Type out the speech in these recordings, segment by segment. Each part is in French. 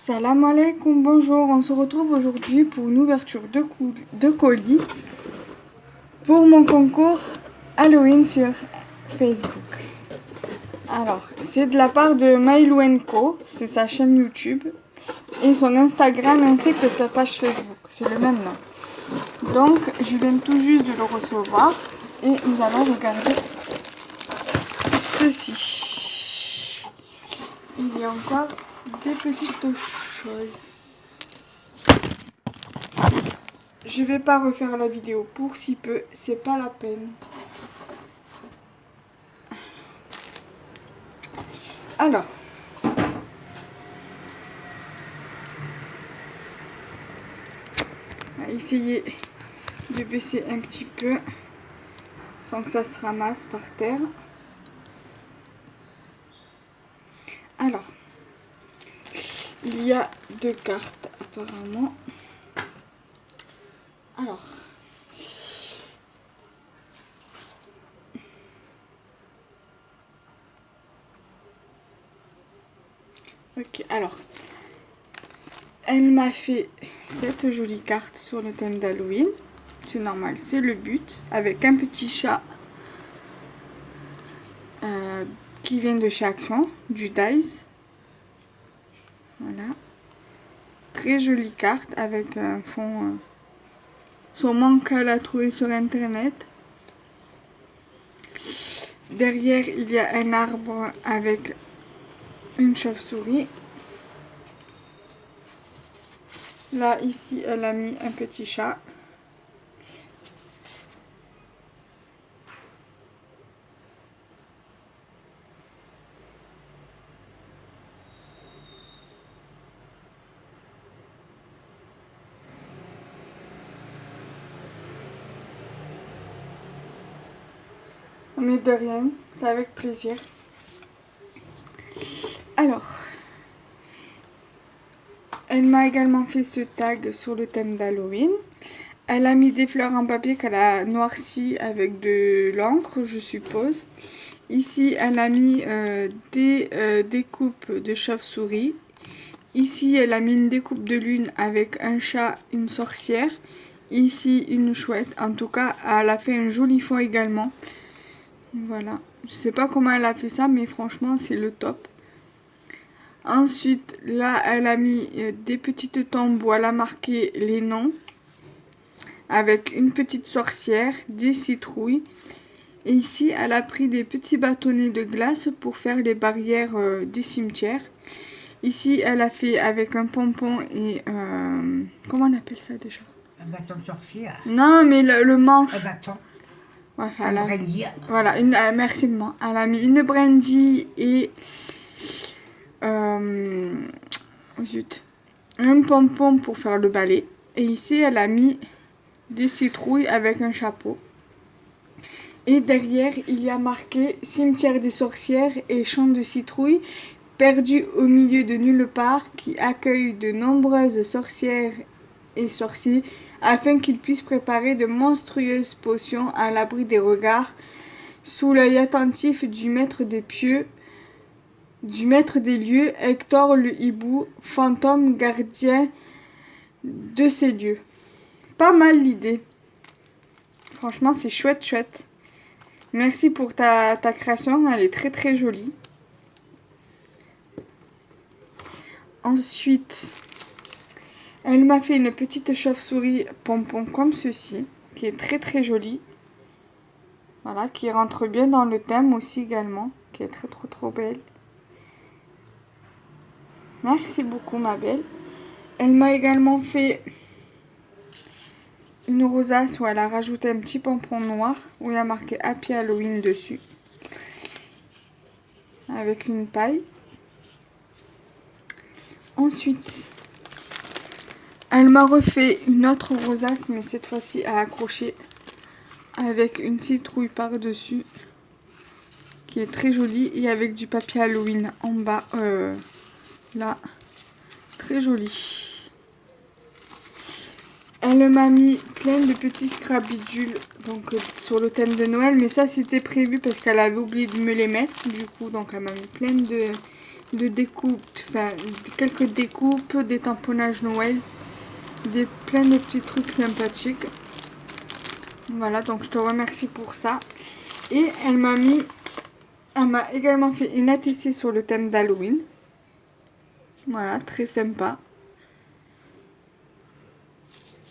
Salam alaikum, bonjour, on se retrouve aujourd'hui pour une ouverture de colis pour mon concours Halloween sur Facebook. Alors, c'est de la part de Mailou & Co, c'est sa chaîne YouTube et son Instagram ainsi que sa page Facebook, c'est le même nom. Donc, je viens tout juste de le recevoir et nous allons regarder ceci. Il y a encore des petites choses. Je vais pas refaire la vidéo pour si peu, c'est pas la peine. Alors, on va essayer de baisser un petit peu sans que ça se ramasse par terre. Alors, il y a 2 cartes apparemment. Alors, ok, alors, elle m'a fait cette jolie carte sur le thème d'Halloween. C'est normal, c'est le but, avec un petit chat qui vient de chez Action, du Dice. Voilà. Très jolie carte avec un fond sûrement qu'elle a trouvé sur internet. Derrière, il y a un arbre avec une chauve-souris. Là, ici, elle a mis un petit chat. Mais de rien, c'est avec plaisir. Alors, elle m'a également fait ce tag sur le thème d'Halloween. Elle a mis des fleurs en papier qu'elle a noirci avec de l'encre, je suppose. Ici, elle a mis des découpes de chauve-souris. Ici, elle a mis une découpe de lune avec un chat, une sorcière. Ici, une chouette. En tout cas, elle a fait un joli fond également. Voilà. Je sais pas comment elle a fait ça, mais franchement, c'est le top. Ensuite, là, elle a mis des petites tombes où elle a marqué les noms. Avec une petite sorcière, des citrouilles. Et ici, elle a pris des petits bâtonnets de glace pour faire les barrières des cimetières. Ici, elle a fait avec un pompon et... comment on appelle ça déjà? Un bâton de sorcière. Non, mais le manche. Un bâton. Ouais, Un brindille. Voilà, merci maman. Elle a mis une brindille et... zut. Un pompon pour faire le balai. Et ici, elle a mis des citrouilles avec un chapeau. Et derrière, il y a marqué cimetière des sorcières et champ de citrouilles, perdu au milieu de nulle part, qui accueille de nombreuses sorcières et sorciers afin qu'ils puissent préparer de monstrueuses potions à l'abri des regards, sous l'œil attentif du maître des lieux, Hector le hibou, fantôme gardien de ces lieux. Pas mal l'idée. Franchement, c'est chouette, chouette. Merci pour ta création, elle est très très jolie. Ensuite, elle m'a fait une petite chauve-souris pompon comme ceci, qui est très très jolie. Voilà, qui rentre bien dans le thème aussi également, qui est très trop belle. Merci beaucoup ma belle. Elle m'a également fait une rosace où elle a rajouté un petit pompon noir où il y a marqué Happy Halloween dessus. Avec une paille. Ensuite, elle m'a refait une autre rosace, mais cette fois-ci à accrocher avec une citrouille par-dessus, qui est très jolie, et avec du papier Halloween en bas, là, très joli. Elle m'a mis plein de petits scrabidules donc sur le thème de Noël, mais ça c'était prévu parce qu'elle avait oublié de me les mettre, du coup, donc elle m'a mis plein de découpes enfin, quelques découpes, des tamponnages Noël, plein de petits trucs sympathiques. Voilà, donc je te remercie pour ça. Et elle m'a également fait une ATC sur le thème d'Halloween. Voilà, très sympa.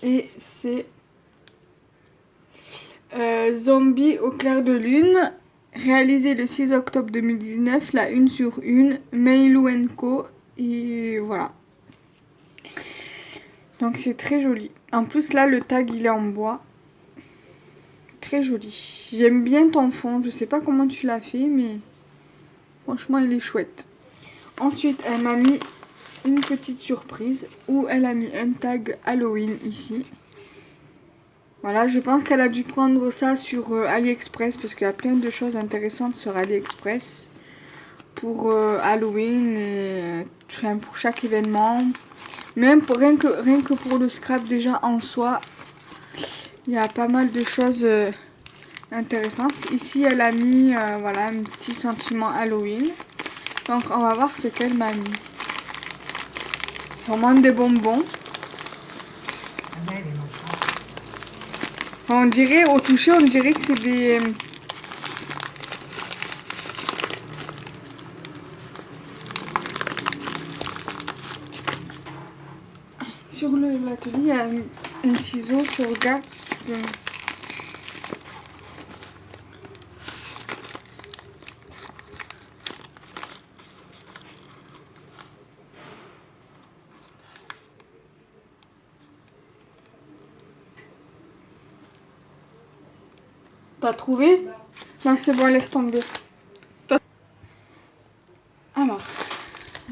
Et c'est Zombie au clair de lune, réalisé le 6 octobre 2019, la 1/1, Meilou Co. Et voilà. Donc c'est très joli. En plus là, le tag il est en bois. Très joli. J'aime bien ton fond. Je sais pas comment tu l'as fait, mais franchement il est chouette. Ensuite, elle m'a mis une petite surprise où elle a mis un tag Halloween ici. Voilà, je pense qu'elle a dû prendre ça sur AliExpress parce qu'il y a plein de choses intéressantes sur AliExpress pour Halloween et enfin, pour chaque événement. Même pour, rien que pour le scrap déjà en soi, il y a pas mal de choses intéressantes. Ici, elle a mis voilà, un petit sentiment Halloween. Donc, on va voir ce qu'elle m'a mis. C'est vraiment des bonbons. On dirait, au toucher, on dirait que c'est des... Sur l'atelier, il y a un ciseau, tu regardes si tu peux... T'as trouvé? Non, c'est bon, laisse tomber. Alors,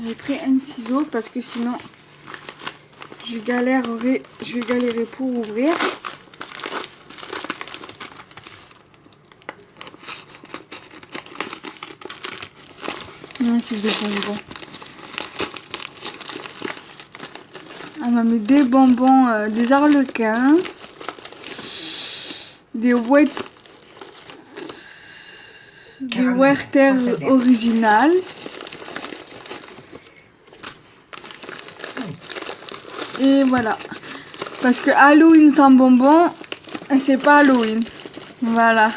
j'ai pris un ciseau parce que sinon, je vais galérer pour ouvrir. Non, c'est des bonbons. On m'a mis des bonbons, des arlequins, des Werther originales. Et voilà. Parce que Halloween sans bonbons, c'est pas Halloween. Voilà.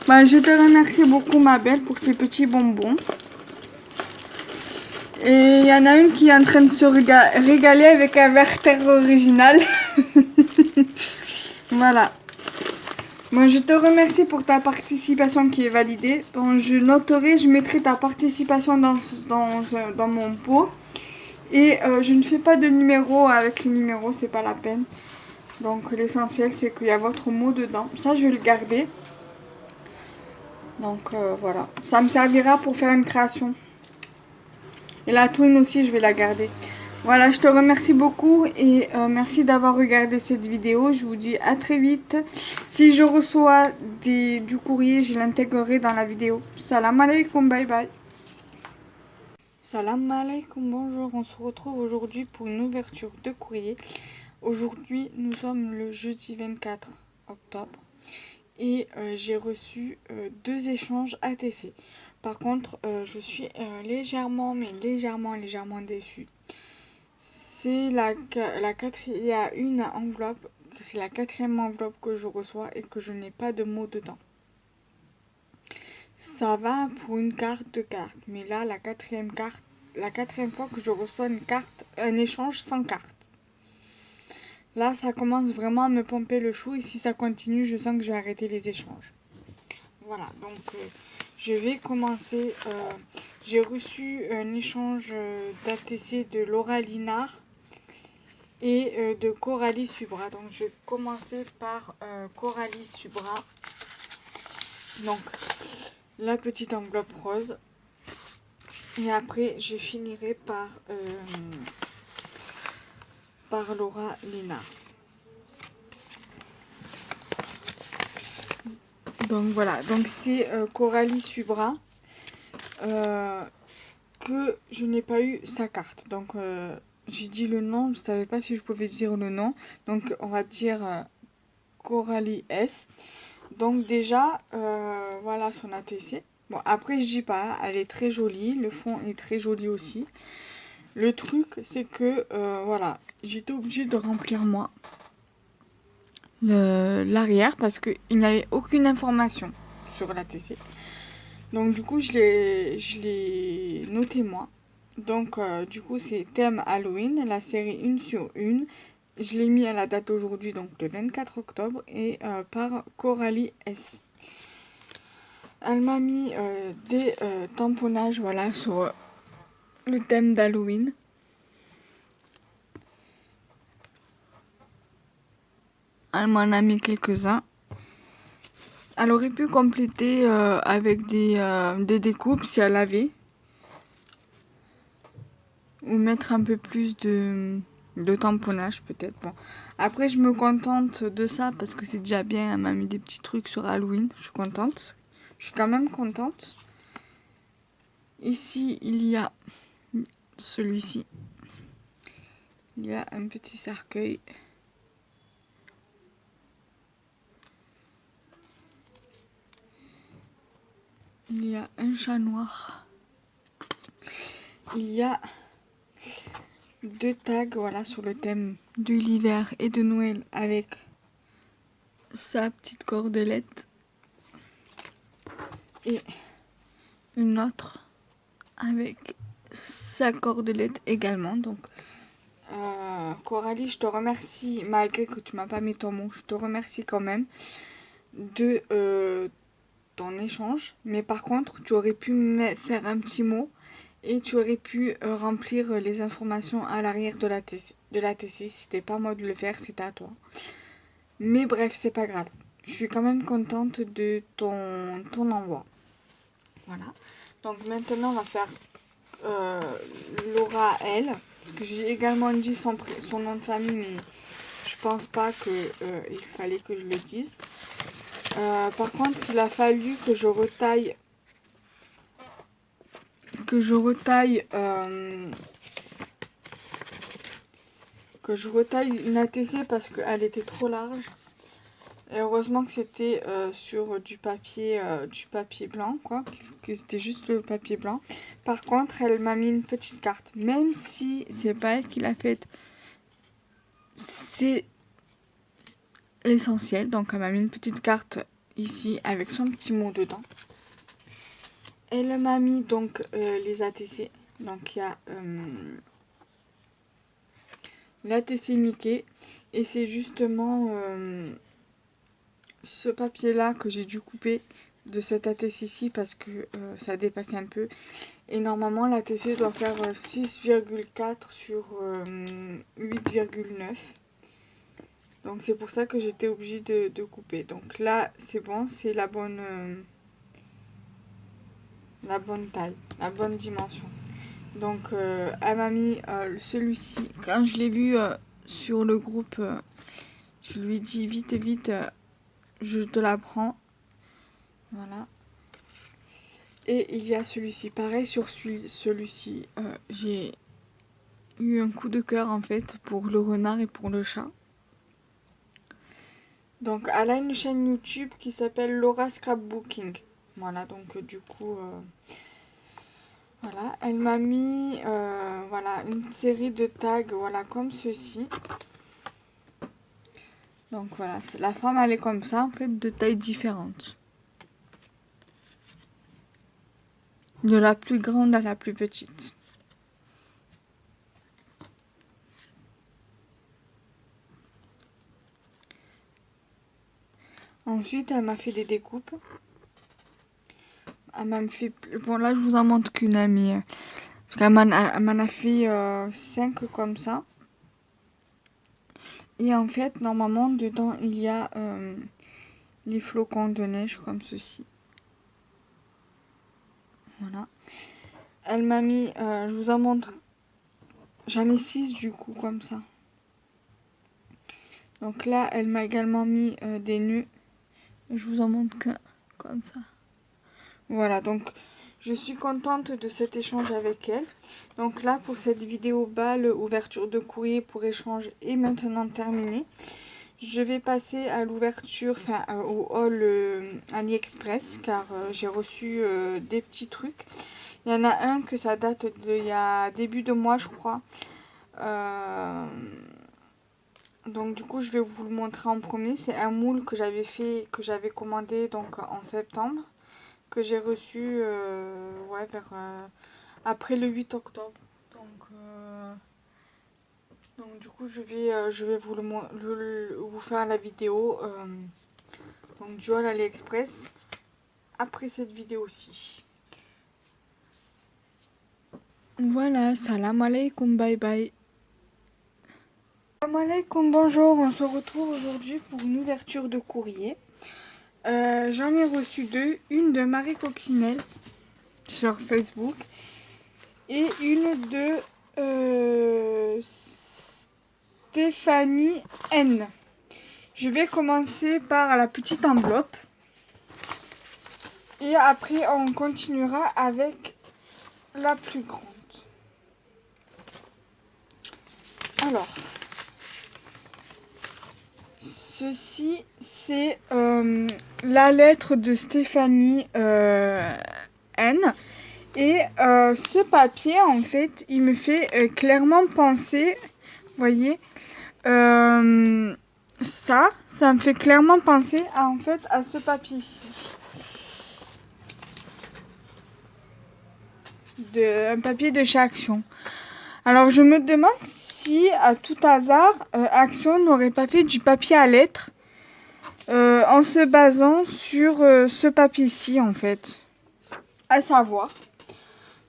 Bah, je te remercie beaucoup, ma belle, pour ces petits bonbons. Et il y en a une qui est en train de se régaler avec un Werther original. Voilà. Moi, je te remercie pour ta participation qui est validée. Bon, je noterai, je mettrai ta participation dans mon pot. Et je ne fais pas de numéro avec le numéro, c'est pas la peine. Donc l'essentiel, c'est qu'il y a votre mot dedans. Ça, je vais le garder. Donc voilà. Ça me servira pour faire une création. Et la twin aussi, je vais la garder. Voilà, je te remercie beaucoup et merci d'avoir regardé cette vidéo. Je vous dis à très vite. Si je reçois du courrier, je l'intégrerai dans la vidéo. Salam alaikum, bye bye. Salam alaikum, bonjour. On se retrouve aujourd'hui pour une ouverture de courrier. Aujourd'hui, nous sommes le jeudi 24 octobre et j'ai reçu 2 échanges ATC. Par contre, je suis légèrement déçue. C'est il y a une enveloppe, c'est la 4e enveloppe que je reçois et que je n'ai pas de mots dedans. Ça va pour une carte de carte, mais là la 4e fois que je reçois un échange sans carte. Là, ça commence vraiment à me pomper le chou et si ça continue, je sens que je vais arrêter les échanges. Voilà, donc je vais commencer. J'ai reçu un échange d'ATC de Laura Linard et de Coralie Subra. Donc je vais commencer par Coralie Subra. Donc la petite enveloppe rose. Et après je finirai par Laura Linard. Donc voilà, donc c'est Coralie Subra que je n'ai pas eu sa carte. Donc j'ai dit le nom, je ne savais pas si je pouvais dire le nom. Donc on va dire Coralie S. Donc déjà, voilà son ATC. Bon, après je dis pas, elle est très jolie, le fond est très joli aussi. Le truc, c'est que, voilà, j'étais obligée de remplir moi l'arrière parce qu'il n'y avait aucune information sur la TC. Donc du coup, je l'ai noté moi. Donc du coup, c'est thème Halloween, la série 1/1. Je l'ai mis à la date d'aujourd'hui, donc le 24 octobre, et par Coralie S. Elle m'a mis des tamponnages, voilà, sur le thème d'Halloween. Elle m'en a mis quelques-uns. Elle aurait pu compléter avec des découpes si elle avait. Ou mettre un peu plus de tamponnage peut-être. Bon. Après, je me contente de ça parce que c'est déjà bien. Elle m'a mis des petits trucs sur Halloween. Je suis contente. Je suis quand même contente. Ici, il y a celui-ci. Il y a un petit cercueil. Il y a un chat noir. Il y a 2 tags, voilà, sur le thème de l'hiver et de Noël avec sa petite cordelette. Et une autre avec sa cordelette également. Donc, Coralie, je te remercie, malgré que tu m'as pas mis ton mot, je te remercie quand même de ton échange. Mais par contre, tu aurais pu me faire un petit mot et tu aurais pu remplir les informations à l'arrière de la TC. C'était pas moi de le faire, c'était à toi. Mais bref, c'est pas grave. Je suis quand même contente de ton envoi. Voilà. Donc maintenant, on va faire Laura L. Parce que j'ai également dit son nom de famille, mais je pense pas qu'il fallait que je le dise. Par contre, il a fallu que je retaille une ATC parce qu'elle était trop large. Et heureusement que c'était sur du papier blanc, quoi, que c'était juste le papier blanc. Par contre, elle m'a mis une petite carte, même si c'est pas elle qui l'a faite, c'est l'essentiel. Donc, elle m'a mis une petite carte ici avec son petit mot dedans. Elle m'a mis donc les ATC. Donc, il y a l'ATC Mickey et c'est justement ce papier là que j'ai dû couper de cette ATC ici parce que ça dépassait un peu et normalement l'ATC doit faire 6,4 sur 8,9, donc c'est pour ça que j'étais obligée de couper. Donc là c'est bon, c'est la bonne taille, la bonne dimension. Donc elle m'a mis celui-ci. Quand je l'ai vu sur le groupe, je lui ai dit vite, je te la prends. Voilà. Et il y a celui-ci. Pareil sur celui-ci. J'ai eu un coup de cœur en fait pour le renard et pour le chat. Donc elle a une chaîne YouTube qui s'appelle Laura Scrapbooking. Voilà, donc du coup... voilà, elle m'a mis voilà, une série de tags, voilà, comme ceci. Donc voilà, la forme elle est comme ça, en fait, de tailles différentes. De la plus grande à la plus petite. Ensuite, elle m'a fait des découpes. Elle m'a fait... Bon, là, je vous en montre qu'une amie. Parce qu'elle m'en a fait 5 comme ça. Et en fait, normalement, dedans, il y a les flocons de neige comme ceci. Voilà. Elle m'a mis... je vous en montre. J'en ai 6 du coup, comme ça. Donc là, elle m'a également mis des nœuds. Je vous en montre que comme ça. Voilà, donc je suis contente de cet échange avec elle. Donc là, pour cette vidéo balle, ouverture de courrier pour échange est maintenant terminée. Je vais passer à l'ouverture, enfin au haul AliExpress, car j'ai reçu des petits trucs. Il y en a un que ça date il y a début de mois, je crois. Donc du coup, je vais vous le montrer en premier. C'est un moule que j'avais fait, que j'avais commandé donc en septembre, que j'ai reçu ouais, vers après le 8 octobre. Donc du coup, je vais vous, vous faire la vidéo donc du haul AliExpress après cette vidéo-ci. Voilà, salam alaikum, bye bye. Salam alaikum, bonjour, on se retrouve aujourd'hui pour une ouverture de courrier. J'en ai reçu deux, une de Marie Coccinelle sur Facebook et une de Stéphanie N. Je vais commencer par la petite enveloppe et après on continuera avec la plus grande. Alors, ceci c'est la lettre de Stéphanie N. Et ce papier, en fait, il me fait clairement penser, vous voyez, ça me fait clairement penser en fait, à ce papier-ci. Un papier de chez Action. Alors, je me demande si, à tout hasard, Action n'aurait pas fait du papier à lettres en se basant sur ce papier-ci, en fait. À savoir...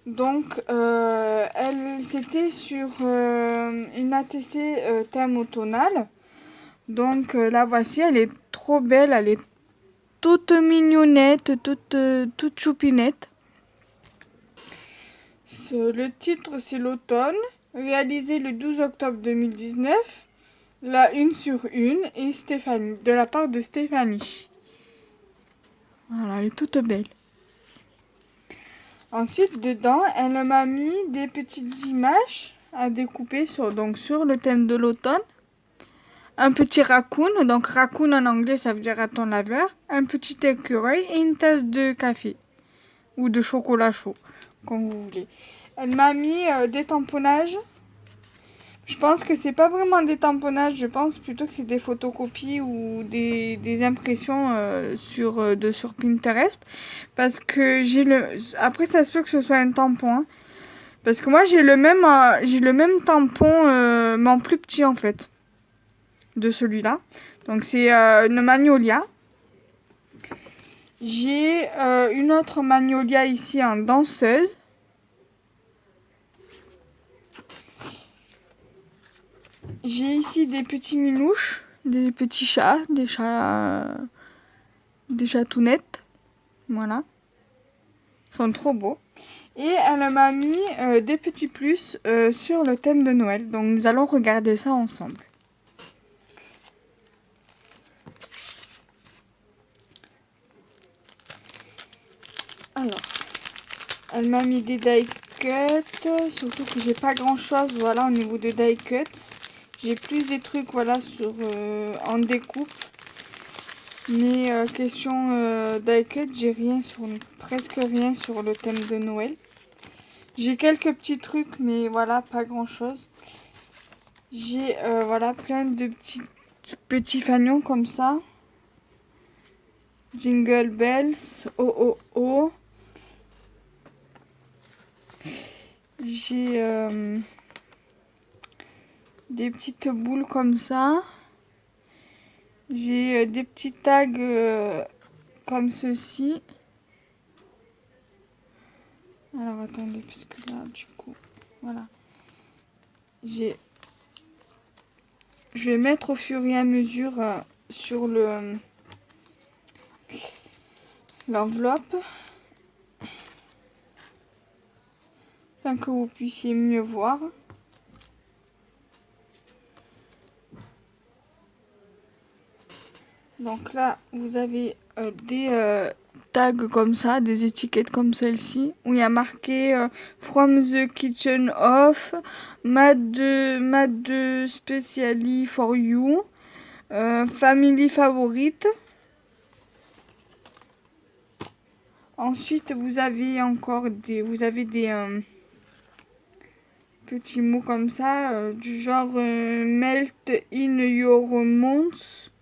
Donc, c'était sur une ATC thème automnal. Donc, la voici, elle est trop belle, elle est toute mignonnette, toute choupinette. Le titre, c'est l'automne, réalisé le 12 octobre 2019, la 1 sur 1, et Stéphanie, de la part de Stéphanie. Voilà, elle est toute belle. Ensuite, dedans, elle m'a mis des petites images à découper sur le thème de l'automne. Un petit raccoon, donc raccoon en anglais, ça veut dire raton laveur. Un petit écureuil et une tasse de café ou de chocolat chaud, comme vous voulez. Elle m'a mis des tamponnages. Je pense que c'est pas vraiment des tamponnages, je pense plutôt que c'est des photocopies ou des impressions sur Pinterest. Parce que après, ça se peut que ce soit un tampon. Hein. Parce que moi, j'ai le même tampon, mais en plus petit en fait, de celui-là. Donc, c'est une Magnolia. J'ai une autre Magnolia ici en danseuse. J'ai ici des petits minouches, des petits chats, des chatounettes. Voilà. Ils sont trop beaux. Et elle m'a mis des petits plus sur le thème de Noël. Donc nous allons regarder ça ensemble. Alors, elle m'a mis des die cuts, surtout que j'ai pas grand chose, voilà, au niveau des die cuts. J'ai plus des trucs, voilà, en découpe. Mais question die cut, j'ai presque rien sur le thème de Noël. J'ai quelques petits trucs, mais voilà, pas grand chose. J'ai voilà, plein de petits fanions comme ça. Jingle bells, oh oh oh. J'ai des petites boules comme ça. J'ai des petits tags comme ceci. Alors attendez, parce que là, du coup, voilà. Je vais mettre au fur et à mesure sur l'enveloppe. Afin que vous puissiez mieux voir. Donc là, vous avez des tags comme ça, des étiquettes comme celle-ci, où il y a marqué From the Kitchen Off, Made Specially for You, Family Favorite. Ensuite, vous avez encore des petits mots comme ça, du genre melt in your mouth.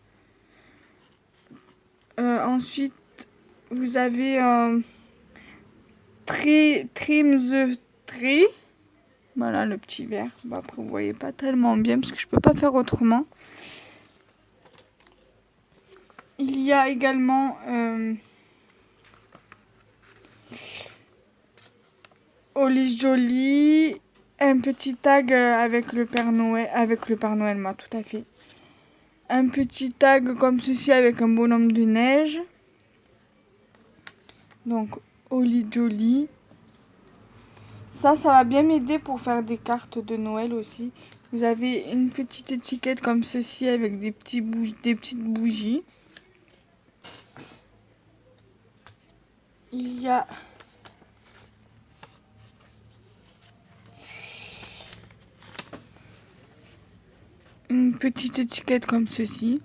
Ensuite, vous avez trim the tree. Voilà le petit verre. Bon, après, vous voyez pas tellement bien parce que je peux pas faire autrement. Il y a également Holly Jolly, un petit tag avec le Père Noël, moi, tout à fait. Un petit tag comme ceci avec un bonhomme de neige. Donc, Holly Jolly. Ça va bien m'aider pour faire des cartes de Noël aussi. Vous avez une petite étiquette comme ceci avec des petites bougies. Il y a une petite étiquette comme ceci.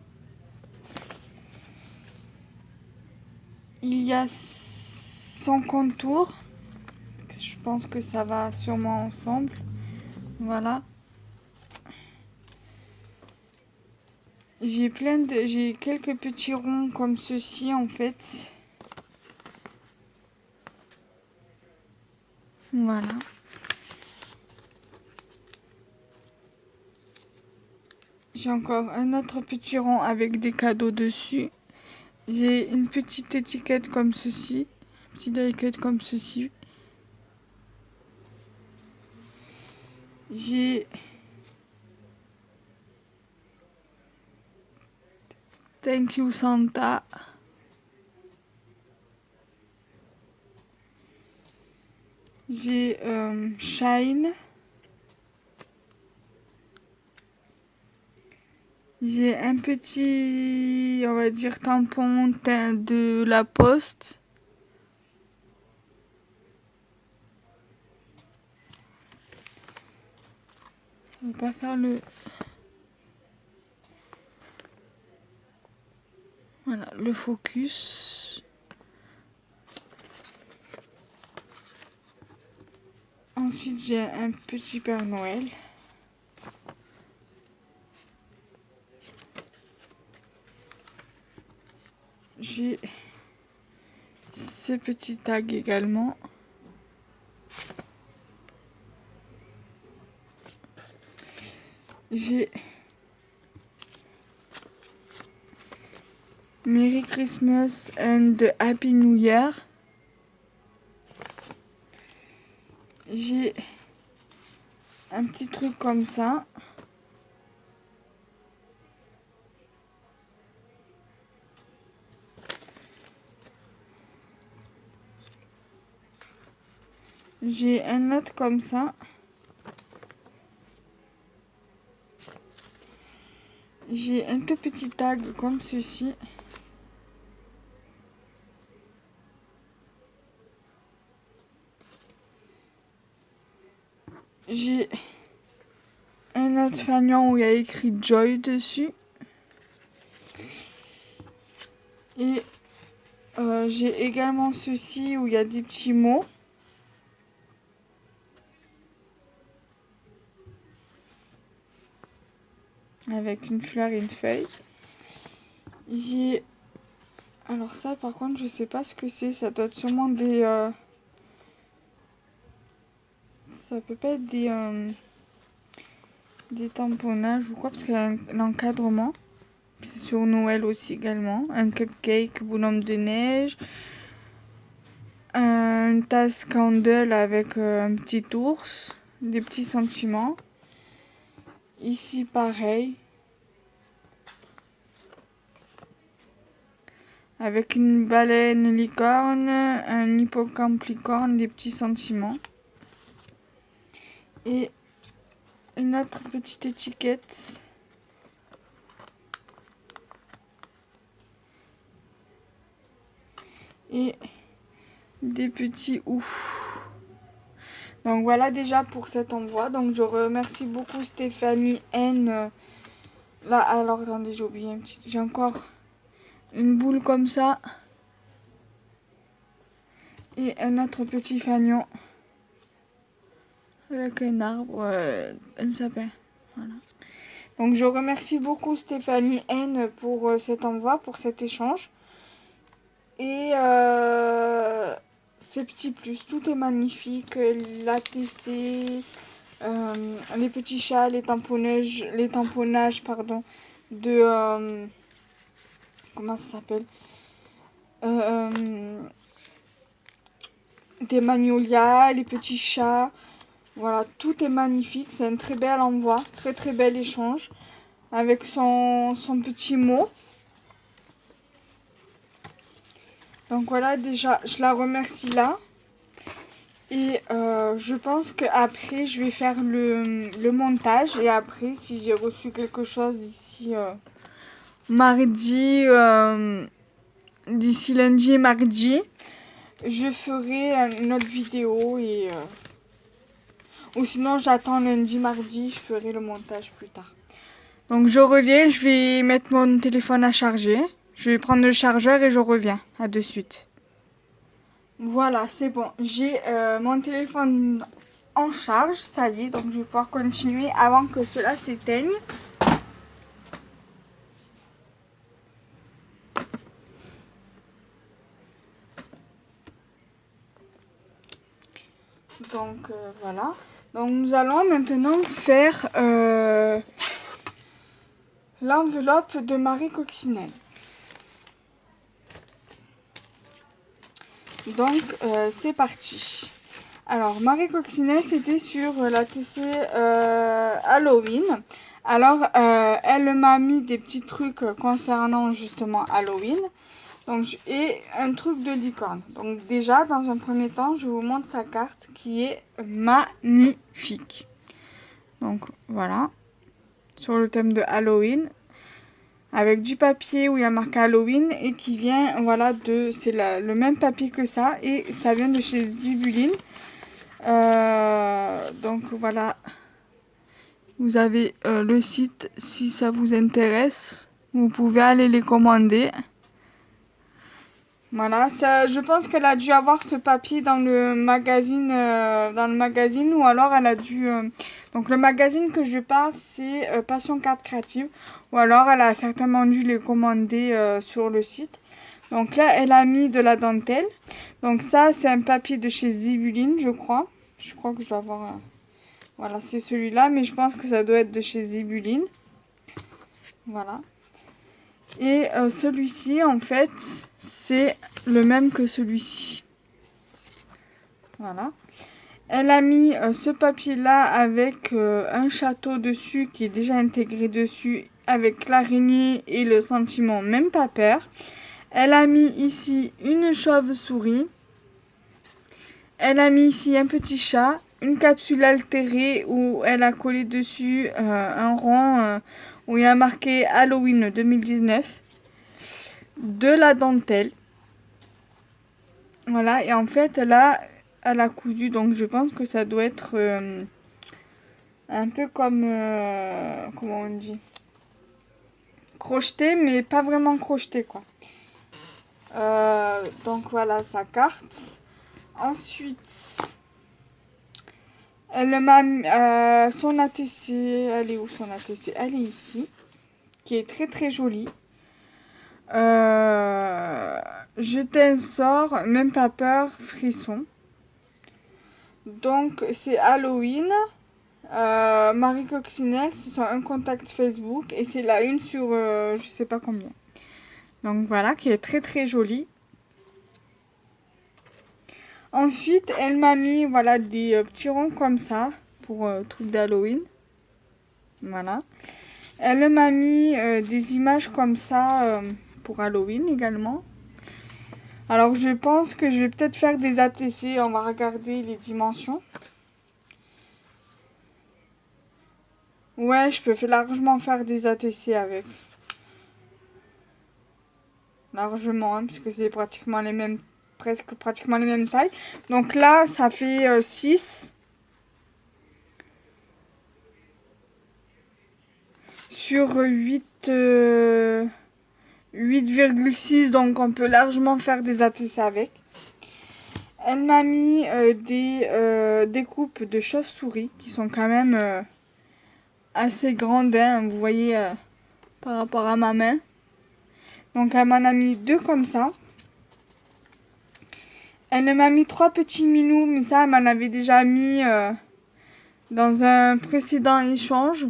Il y a son contour. Je pense que ça va sûrement ensemble. Voilà. J'ai quelques petits ronds comme ceci en fait. Voilà. J'ai encore un autre petit rond avec des cadeaux dessus. J'ai une petite étiquette comme ceci. Une petite étiquette comme ceci. J'ai Thank you Santa. J'ai Shine. J'ai un petit, on va dire, tampon de la Poste. Je ne vais pas faire le... Voilà, le focus. Ensuite, j'ai un petit Père Noël. J'ai ce petit tag également. J'ai Merry Christmas and Happy New Year. J'ai un petit truc comme ça. J'ai un autre comme ça. J'ai un tout petit tag comme ceci. J'ai un autre fanion où il y a écrit Joy dessus. Et j'ai également ceci où il y a des petits mots. Avec une fleur et une feuille. J'ai... Alors ça par contre je sais pas ce que c'est. Ça doit être sûrement des... Ça peut pas être des tamponnages ou quoi parce qu'il y a un encadrement. C'est sur Noël aussi également. Un cupcake, bonhomme de neige. Une tasse candle avec un petit ours. Des petits sentiments. Ici pareil. Avec une baleine licorne, un hippocampe licorne, des petits sentiments. Et une autre petite étiquette. Et des petits ouf. Donc voilà déjà pour cet envoi. Donc je remercie beaucoup Stéphanie N. Là, alors attendez, j'ai oublié un petit... J'ai encore une boule comme ça. Et un autre petit fanion avec un arbre, un sapin. Voilà. Donc je remercie beaucoup Stéphanie N pour cet envoi, pour cet échange. Et ces petits plus, tout est magnifique. L'ATC, les petits chats, les tamponnages, pardon, de comment ça s'appelle, des magnolias, les petits chats. Voilà, tout est magnifique. C'est un très bel envoi, très très bel échange avec son petit mot. Donc voilà, déjà, je la remercie là. Et je pense qu'après, je vais faire le montage. Et après, si j'ai reçu quelque chose d'ici mardi, d'ici lundi et mardi, je ferai une autre vidéo. Ou sinon, j'attends lundi, mardi, je ferai le montage plus tard. Donc je reviens, je vais mettre mon téléphone à charger. Je vais prendre le chargeur et je reviens. À de suite. Voilà, c'est bon. J'ai mon téléphone en charge, ça y est. Donc je vais pouvoir continuer avant que cela s'éteigne. Donc voilà. Donc nous allons maintenant faire l'enveloppe de Marie Coccinelle. Donc c'est parti. Alors Marie Coccinelle, c'était sur la TC Halloween. Alors elle m'a mis des petits trucs concernant justement Halloween. Donc, et un truc de licorne. Donc déjà, dans un premier temps, je vous montre sa carte qui est magnifique. Donc voilà, sur le thème de Halloween, avec du papier où il y a marqué Halloween et qui vient, voilà, c'est le même papier que ça et ça vient de chez Zibuline. Donc voilà, vous avez le site si ça vous intéresse. Vous pouvez aller les commander. Voilà, ça, je pense qu'elle a dû avoir ce papier dans le magazine, ou alors elle a dû... donc le magazine que je parle, c'est Passion Carte Créative, ou alors elle a certainement dû les commander sur le site. Donc là, elle a mis de la dentelle. Donc ça, c'est un papier de chez Zibuline, je crois. Je crois que je dois avoir... voilà, c'est celui-là, mais je pense que ça doit être de chez Zibuline. Voilà. Et celui-ci, en fait, c'est le même que celui-ci. Voilà. Elle a mis ce papier-là avec un château dessus qui est déjà intégré dessus avec l'araignée et le sentiment même pas peur. Elle a mis ici une chauve-souris. Elle a mis ici un petit chat, une capsule altérée où elle a collé dessus un rond où il y a marqué Halloween 2019. De la dentelle. Voilà, et en fait, là, elle a cousu, donc je pense que ça doit être un peu comme, comment on dit, crocheté, mais pas vraiment crocheté, quoi. Donc voilà sa carte. Ensuite, elle m'a son ATC, elle est où son ATC? Elle est ici, qui est très très jolie. Jeter un sort, même pas peur, frisson. Donc c'est Halloween. Marie Coccinelle, c'est sur un contact Facebook et c'est la une sur je sais pas combien. Donc voilà, qui est très très jolie. Ensuite, elle m'a mis voilà des petits ronds comme ça pour truc d'Halloween. Voilà. Elle m'a mis des images comme ça pour Halloween également. Alors je pense que je vais peut-être faire des ATC, on va regarder les dimensions. Ouais, je peux largement faire des ATC avec. Largement, hein, puisque c'est pratiquement les mêmes, presque pratiquement les mêmes tailles. Donc là, ça fait 6 sur 8,6, donc on peut largement faire des ATC avec. Elle m'a mis des découpes de chauves-souris qui sont quand même assez grandes, hein, vous voyez, par rapport à ma main. Donc elle m'en a mis 2 comme ça. Elle m'a mis 3 petits minous, mais ça, elle m'en avait déjà mis dans un précédent échange.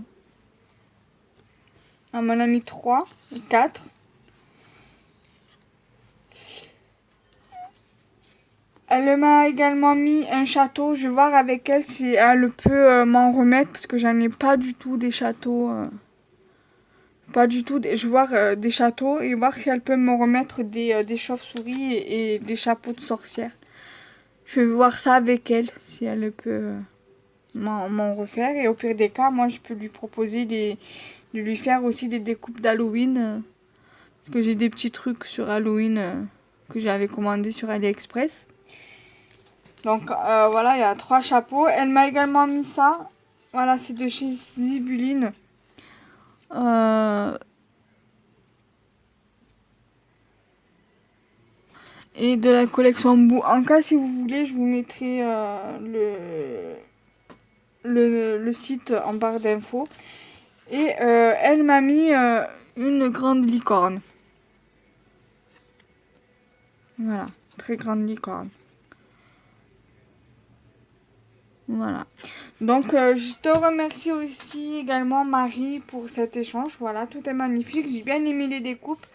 Elle m'en a mis 3 ou 4. Elle m'a également mis un château. Je vais voir avec elle si elle peut m'en remettre parce que j'en ai pas du tout des châteaux. Pas du tout. Je vais voir des châteaux et voir si elle peut me remettre des chauves-souris et des chapeaux de sorcière. Je vais voir ça avec elle si elle peut m'en refaire. Et au pire des cas, moi je peux lui proposer de lui faire aussi des découpes d'Halloween. Parce que j'ai des petits trucs sur Halloween que j'avais commandé sur AliExpress. Donc voilà, il y a 3 chapeaux. Elle m'a également mis ça. Voilà, c'est de chez Zibuline. Et de la collection Bou. En cas, si vous voulez, je vous mettrai le site en barre d'infos. Et elle m'a mis une grande licorne. Voilà, très grande licorne. Voilà. Donc, je te remercie aussi également, Marie, pour cet échange. Voilà, tout est magnifique. J'ai bien aimé les découpes.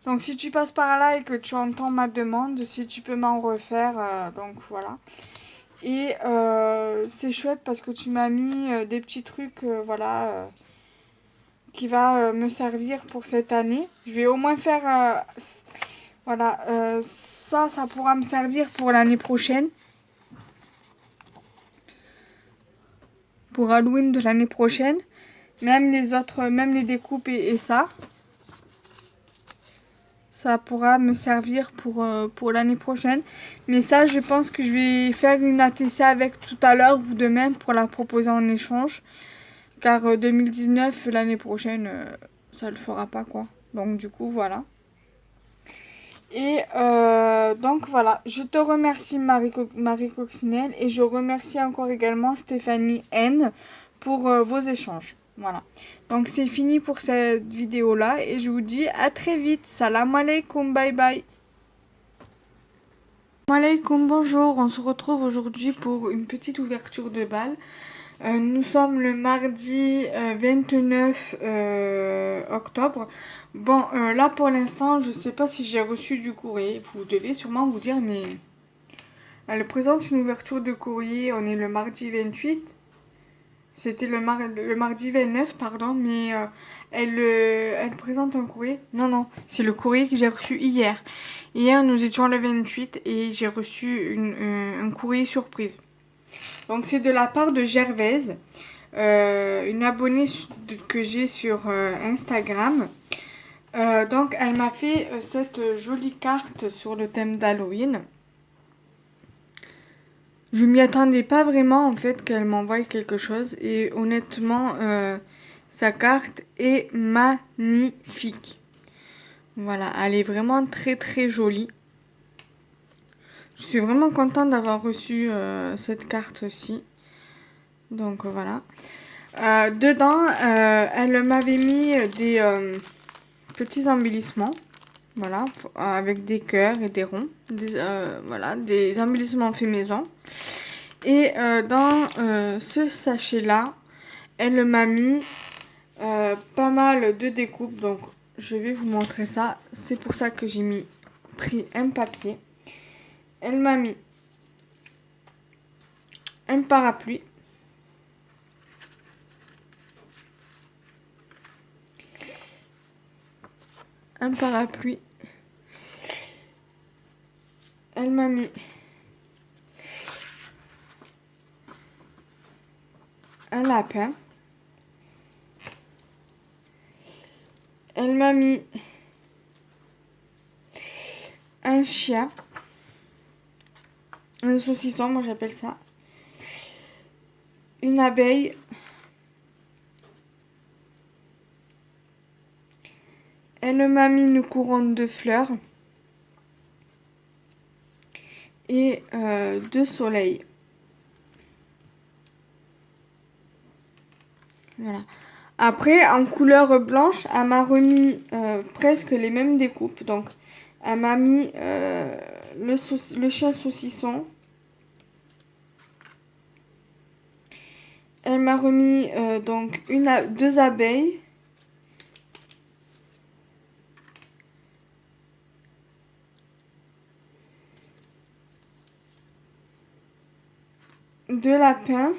Donc, si tu passes par là et que tu entends ma demande, si tu peux m'en refaire, donc voilà. Et c'est chouette parce que tu m'as mis des petits trucs, voilà, qui va me servir pour cette année. Je vais au moins faire, voilà, ça pourra me servir pour l'année prochaine. Pour Halloween de l'année prochaine. Même les autres, même les découpes et ça. Ça pourra me servir pour l'année prochaine. Mais ça, je pense que je vais faire une ATC avec tout à l'heure ou demain pour la proposer en échange. Car 2019, l'année prochaine, ça le fera pas quoi. Donc du coup, voilà. Et donc voilà, je te remercie Marie Coccinelle et je remercie encore également Stéphanie N pour vos échanges. Voilà. Donc c'est fini pour cette vidéo là et je vous dis à très vite. Salam alaikum, bye bye. Salam alaikum, bonjour. On se retrouve aujourd'hui pour une petite ouverture de bal. Nous sommes le mardi 29 octobre. Bon, là pour l'instant, je sais pas si j'ai reçu du courrier. Vous devez sûrement vous dire, mais elle présente une ouverture de courrier. On est le mardi 28. C'était le mardi 29, pardon, mais elle présente un courrier. Non, non, c'est le courrier que j'ai reçu hier. Hier, nous étions le 28 et j'ai reçu un courrier surprise. Donc c'est de la part de Gervaise, une abonnée que j'ai sur Instagram. Donc elle m'a fait cette jolie carte sur le thème d'Halloween. Je m'y attendais pas vraiment en fait qu'elle m'envoie quelque chose et honnêtement sa carte est magnifique. Voilà, elle est vraiment très très jolie. Je suis vraiment contente d'avoir reçu cette carte-ci. Donc voilà. Dedans, elle m'avait mis des petits embellissements. Voilà, avec des cœurs et des ronds. Voilà, des embellissements faits maison. Et dans ce sachet-là, elle m'a mis pas mal de découpes. Donc, je vais vous montrer ça. C'est pour ça que j'ai pris un papier. Elle m'a mis un parapluie. Un parapluie. Elle m'a mis un lapin. Elle m'a mis un chien. Un saucisson, moi j'appelle ça. Une abeille. Elle m'a mis une couronne de fleurs. et de soleil. Voilà. Après, en couleur blanche, elle m'a remis presque les mêmes découpes. Donc, elle m'a mis le chien saucisson. Elle m'a remis donc deux abeilles. Deux lapins.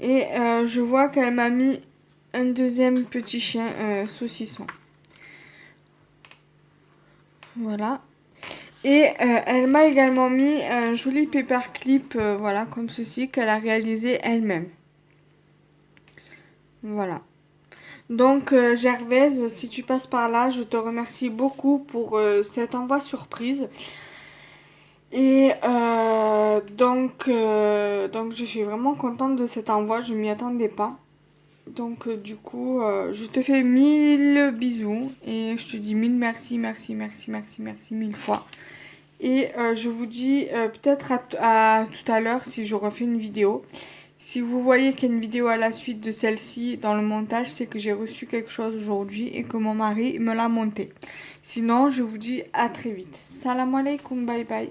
Et je vois qu'elle m'a mis un deuxième petit chien saucisson. Voilà. Et elle m'a également mis un joli paperclip, voilà, comme ceci, qu'elle a réalisé elle-même. Voilà. Donc, Gervaise, si tu passes par là, je te remercie beaucoup pour cet envoi surprise. Et donc, je suis vraiment contente de cet envoi, je m'y attendais pas. Donc, du coup, je te fais 1000 bisous et je te dis 1000 merci, merci, merci, merci, merci, 1000 fois. Et je vous dis peut-être à tout à l'heure si je refais une vidéo. Si vous voyez qu'il y a une vidéo à la suite de celle-ci dans le montage, c'est que j'ai reçu quelque chose aujourd'hui et que mon mari me l'a monté. Sinon, je vous dis à très vite. Salam alaikum, bye bye.